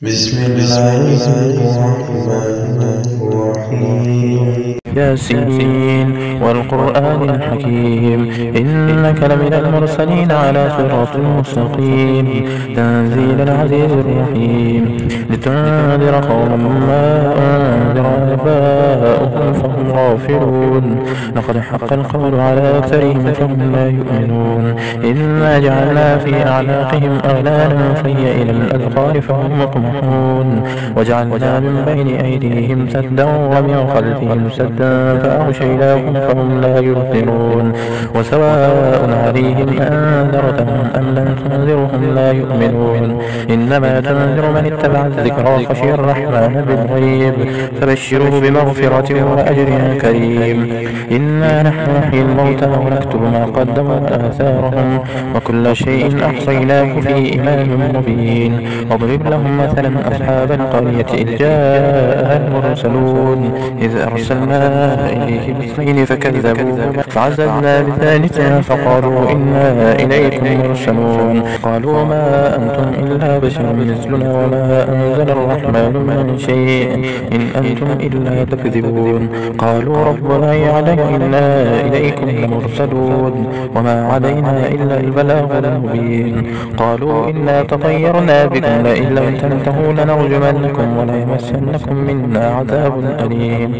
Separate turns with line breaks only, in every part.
بسم الله الرحمن الرحيم.
ياسين والقرآن الحكيم إنك لمن المرسلين على صراط مستقيم تنزيل العزيز الرحيم لتنذر قوما ما أنذر آباؤهم فهم غافلون لقد حق القول على أكثرهم فهم لا يؤمنون إنا جعلنا في أعناقهم أغلالا فهي إلى الأذقان فهم مقمحون وجعلنا من بين أيديهم سدا ومن خلفهم سدا فأغشيناهم فهم لا يبصرون وسواء عليهم أنذرتهم أم لم تنذرهم لا يؤمنون إنما تنذر من اتبع الذكر وخشي الرحمن بالغيب فبشره بمغفرة وأجر كريم إنا نحن نحيي الموتى ونكتب ما قدموا وآثارهم وكل شيء أحصيناه في إمام مبين واضرب لهم مثلا أصحاب القرية إذ جاءها المرسلون إذ أرسلنا إليهم اثنين فكذبوا فعززنا بثالث فقالوا إنا إليكم مرسلون قالوا ما أنتم إلا بشر مثلنا وما أنزل الرحمن من شيء إن أنتم إلا تكذبون قالوا ربنا يعلم إنا إليكم لمرسلون وما علينا إلا البلاغ المبين قالوا إنا تطيرنا بكم لئن لم تنتهوا لنرجمنكم وليمسنكم منا عذاب أليم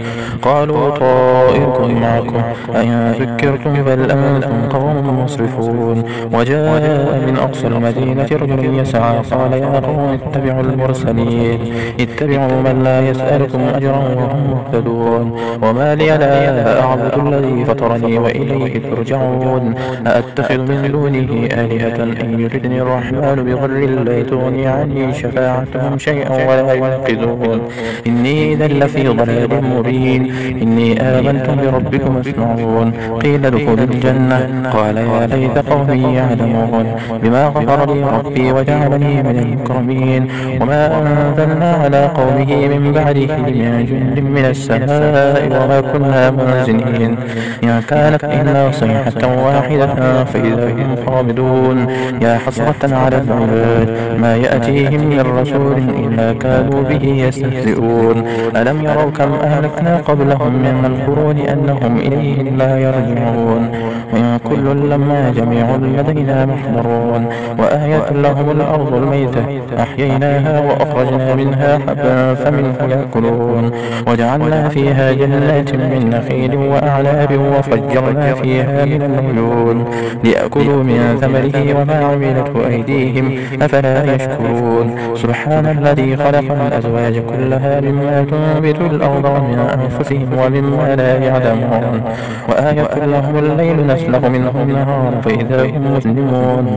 قالوا طائركم معكم أئن ذكرتم بل أنتم قوم مسرفون وجاء من أقصى المدينة رجل يسعى قال يا قوم اتبعوا المرسلين اتبعوا من لا يسألكم أجرا وهم مهتدون وما لي لا أعبد الذي فطرني وإليه ترجعون أأتخذ من دونه آلهة إن يردني الرحمن بضر لا تغني عني شفاعتهم شيئا ولا ينقذون إني إذا لفي ضلال مبين إني آمنت بربكم اسمعون قيل ادخلوا الجنة قال يا ليت قومي يعلمون بما غفر لي ربي وجعلني من المكرمين وما أنزلنا على قومه من بعده من جند من السماء وما كنا منزلين إن كانت إلا صيحة واحدة فإذا هم خامدون يا حسرة على العباد ما يأتيهم من رسول إلا كانوا به يستهزئون ألم يروا كم أهلكنا قبلهم من القرون أنهم إليهم لا يرجعون وإن كل لما جميع لدينا محضرون وآية لهم الأرض الميتة أحييناها وأخرجنا منها حبا فمنه يأكلون وجعلنا فيها جنات من نخيل وأعناب وفجرنا فيها من العيون ليأكلوا من ثمره وما عملته أيديهم أفلا يشكرون سبحان الذي خلق الأزواج كلها مما تنبت الأرض ومن أنفسهم ومما لا يعلمون وآية لهم الليل نسلخ منه النهار فإذا هم مسلمون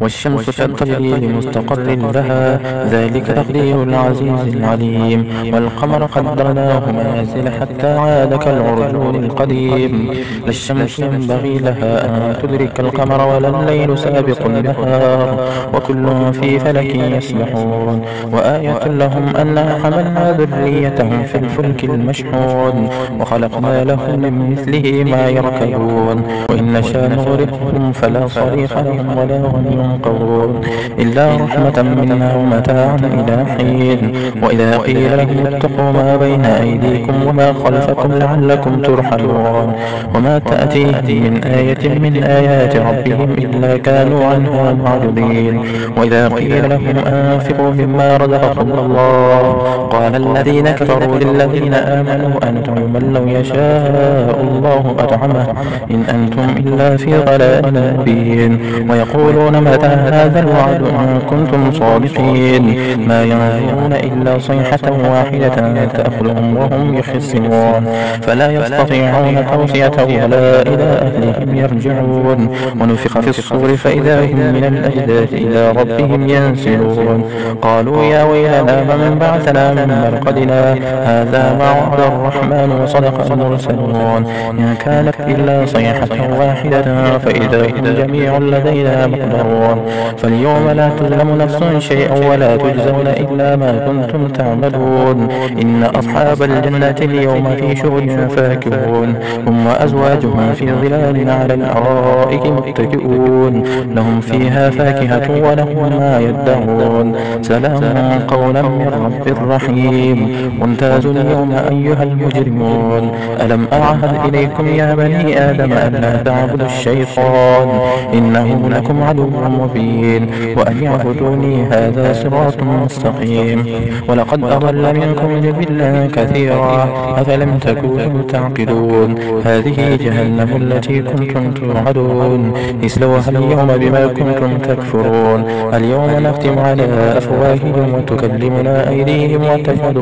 والشمس تجري لمستقر لها ذلك تقدير العزيز العليم والقمر قدرناه منازل حتى عاد كالعرجون القديم لا الشمس ينبغي لها أن تدرك القمر ولا الليل سابق النهار وكل في فلك يسبحون وآية لهم أنا حملنا ذريتهم في الفلك المشحون وخلقنا لهم من مثله ما يركبون وإن نشاء نغرقهم فلا صريخ لهم ولا هم ينقذون إلا رحمة منا ومتاعا إلى حين وإذا قيل لهم اتقوا ما بين أيديكم وما خلفكم لعلكم ترحمون وما تأتيهم من آية من آيات ربهم إلا كانوا عنها معرضين وإذا قيل لهم أنفقوا مما رزقكم الله قال الذين كفروا للذين آمنوا أنتم من لو يشاء الله أطعمه إن أنتم إلا في ضلال مبين ويقولون متى هذا الوعد إن كنتم صادقين ما ينظرون إلا صيحة واحدة تأخذهم وهم يخصمون فلا يستطيعون توصية ولا إلى أهلهم يرجعون ونفخ في الصور فإذا هم من الأجداث إلى ربهم ينسلون قالوا يا ويلنا من بعثنا من مرقدنا هذا ما وعد الرحمن وصدق المرسلون إن كانت إلا صيحة واحدة فإذا هم جميع لدينا محضرون يحضرون فاليوم لا تظلم نفس شيئا ولا تجزون إلا ما كنتم تعملون إن أصحاب الجنة اليوم في شغل فاكهون هم وأزواجهم في ظلال على الأرائك متكئون لهم فيها فاكهة ولهم ما يدعون سلام قولا من رب رحيم وامتازوا اليوم أيها المجرمون ألم أعهد إليكم يا بني آدم ألا تعبدوا الشيطان إنه لكم عدو مبين وأن يعبدوني هذا صراط مستقيم ولقد أضل منكم جبلا كثيرا أفلم تكونوا تعقلون هذه جهنم التي كنتم توعدون اصلوها اليوم بما كنتم تكفرون اليوم نختم على أفواههم وتكلمنا أيديهم وتشهد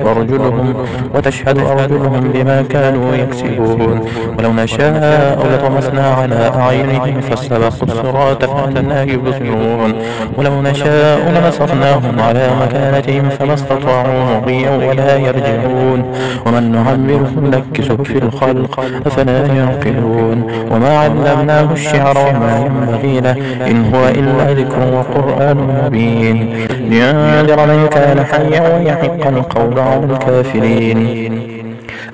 أرجلهم بما كانوا يكسبون ولو نشاء لطمسنا على أعينهم فاستبقوا الصراط فأنى يبصرون ولو نشاء لمسخناهم على مكانتهم فما استطاعوا مضيا ولا يرجعون ومن نعمره نكسه في الخلق أفلا يعقلون وما علمناه الشعر وما ينبغي له إن هو إلا ذكر وقرآن مبين لينذر من كان حيا ويحق القول على الكافرين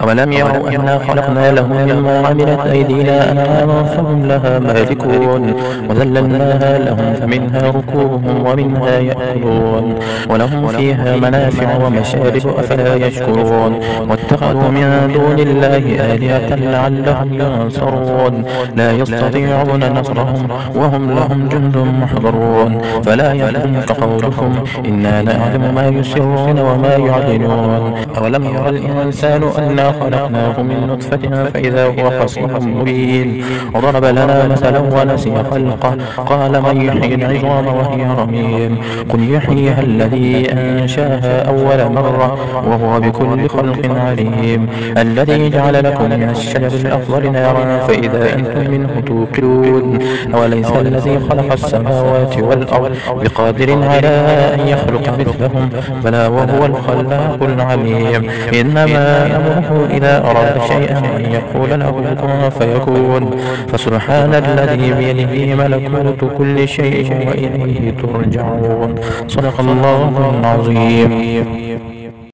أولم يروا أنا خلقنا لهم مما عملت أيدينا أنعاما فهم لها مالكون وذللناها لهم فمنها ركوبهم ومنها يأكلون ولهم فيها منافع ومشارب أفلا يشكرون واتخذوا من دون الله آلهة لعلهم ينصرون لا يستطيعون نصرهم وهم لهم جند محضرون فلا يحزنك قولهم إنا نعلم ما يسرون وما يعلنون أولم يرى الإنسان أنا خلقناه من نطفة فإذا هو خصيم مبين وضرب لنا مثلا ونسي خلقه قال من يحيي العظام وهي رميم قل يحييها الذي أنشاها أول مرة وهو بكل خلق عليم الذي جعل لكم من الشجر الأخضر نارا فإذا أنتم منه توقدون أوليس الذي خلق السماوات والأرض بقادر على أن يخلق مثلهم بلى وهو الخلاق العليم إنما أمره إذا أراد شيئا أن يقول له كن فيكون فسبحان الذي بيده ملكوت كل شيء وإليه ترجعون صدق الله العظيم.